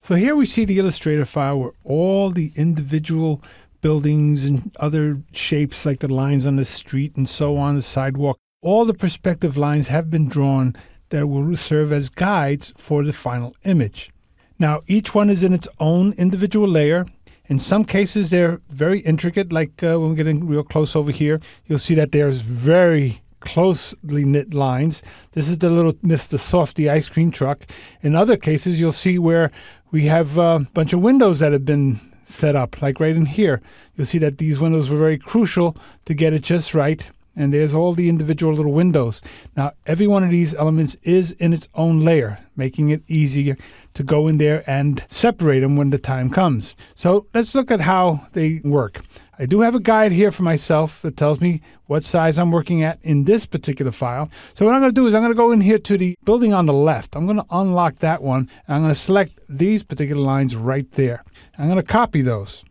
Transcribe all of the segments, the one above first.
So here we see the Illustrator file where all the individual buildings and other shapes like the lines on the street and so on, the sidewalk, all the perspective lines have been drawn that will serve as guides for the final image. Now, each one is in its own individual layer. In some cases, they're very intricate, like when we're getting real close over here, you'll see that there's very closely knit lines. This is the little Mr. Softy ice cream truck. In other cases, you'll see where we have a bunch of windows that have been set up, like right in here. You'll see that these windows were very crucial to get it just right. And there's all the individual little windows. Now, every one of these elements is in its own layer, making it easier to go in there and separate them when the time comes. So let's look at how they work. I do have a guide here for myself that tells me what size I'm working at in this particular file. So what I'm going to do is I'm going to go in here to the building on the left. I'm going to unlock that one, and I'm going to select these particular lines right there. I'm going to copy those.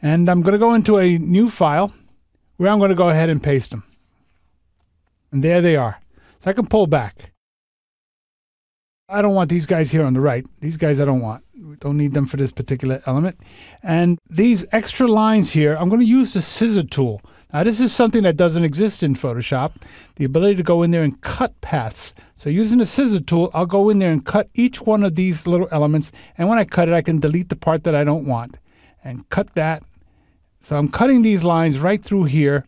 And I'm going to go into a new file where I'm going to go ahead and paste them. And there they are. So I can pull back. I don't want these guys here on the right. These guys I don't want. We don't need them for this particular element. And these extra lines here, I'm going to use the scissor tool. Now this is something that doesn't exist in Photoshop, the ability to go in there and cut paths. So using the scissor tool, I'll go in there and cut each one of these little elements. And when I cut it, I can delete the part that I don't want and cut that. So I'm cutting these lines right through here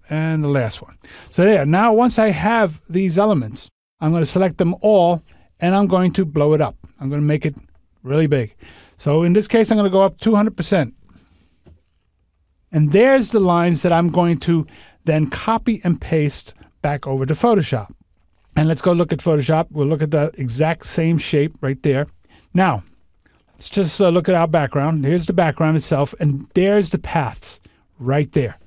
and the last one. So there, now once I have these elements, I'm going to select them all and I'm going to blow it up. I'm going to make it really big. So in this case, I'm going to go up 200%. And there's the lines that I'm going to then copy and paste back over to Photoshop. And let's go look at Photoshop. We'll look at the exact same shape right there. Now, let's just look at our background. Here's the background itself, and there's the paths right there.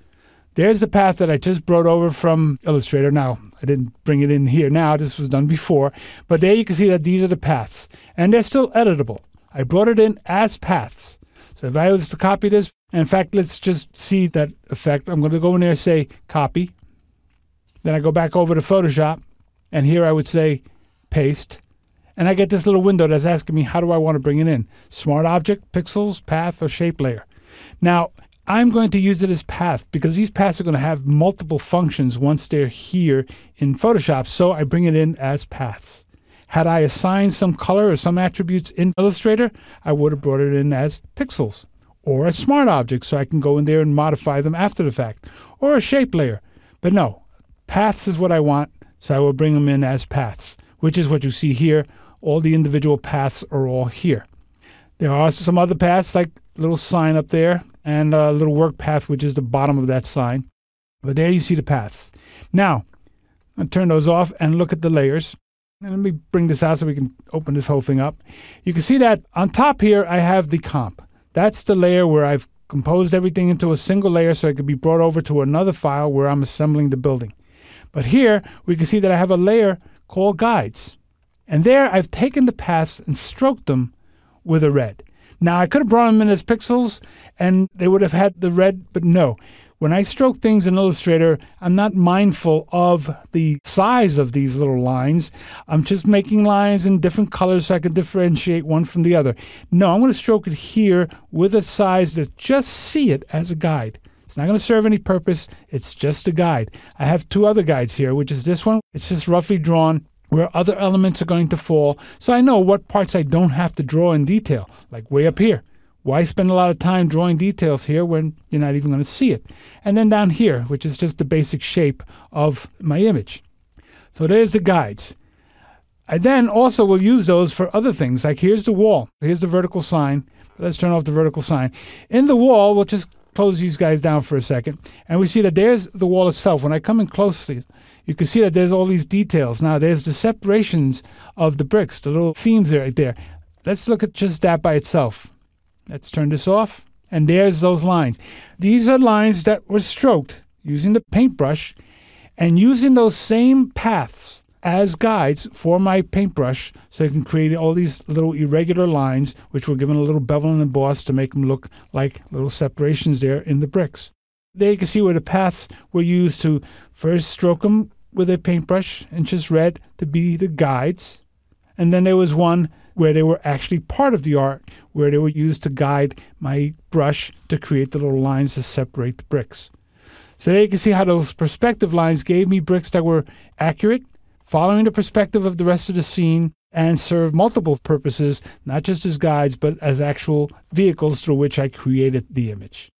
There's the path that I just brought over from Illustrator. Now, I didn't bring it in here now. This was done before. But there you can see that these are the paths, and they're still editable. I brought it in as paths. So if I was to copy this, in fact, let's just see that effect. I'm going to go in there and say copy. Then I go back over to Photoshop, and here I would say paste. And I get this little window that's asking me, how do I want to bring it in? Smart object, pixels, path, or shape layer. Now, I'm going to use it as path because these paths are going to have multiple functions once they're here in Photoshop. So I bring it in as paths. Had I assigned some color or some attributes in Illustrator, I would have brought it in as pixels or a smart object so I can go in there and modify them after the fact, or a shape layer. But no, paths is what I want, so I will bring them in as paths, which is what you see here. All the individual paths are all here. There are some other paths, like a little sign up there and a little work path, which is the bottom of that sign. But there you see the paths. Now, I'll turn those off and look at the layers. And let me bring this out so we can open this whole thing up. You can see that on top here, I have the comp. That's the layer where I've composed everything into a single layer so it could be brought over to another file where I'm assembling the building. But here, we can see that I have a layer called guides. And there, I've taken the paths and stroked them with a red. Now, I could have brought them in as pixels, and they would have had the red, but no. When I stroke things in Illustrator, I'm not mindful of the size of these little lines. I'm just making lines in different colors so I can differentiate one from the other. No, I'm going to stroke it here with a size that just see it as a guide. It's not going to serve any purpose. It's just a guide. I have two other guides here, which is this one. It's just roughly drawn where other elements are going to fall, so I know what parts I don't have to draw in detail, like way up here. Why spend a lot of time drawing details here when you're not even going to see it? And then down here, which is just the basic shape of my image. So there's the guides. I then also will use those for other things, like here's the wall. Here's the vertical sign. Let's turn off the vertical sign. In the wall, we'll just close these guys down for a second, and we see that there's the wall itself. When I come in closely, you can see that there's all these details. Now, there's the separations of the bricks, the little themes right there. Let's look at just that by itself. Let's turn this off, and there's those lines. These are lines that were stroked using the paintbrush and using those same paths as guides for my paintbrush so I can create all these little irregular lines, which were given a little bevel and emboss to make them look like little separations there in the bricks. There you can see where the paths were used to first stroke them with a paintbrush and just red to be the guides. And then there was one where they were actually part of the art, where they were used to guide my brush to create the little lines to separate the bricks. So there you can see how those perspective lines gave me bricks that were accurate, following the perspective of the rest of the scene, and served multiple purposes, not just as guides, but as actual vehicles through which I created the image.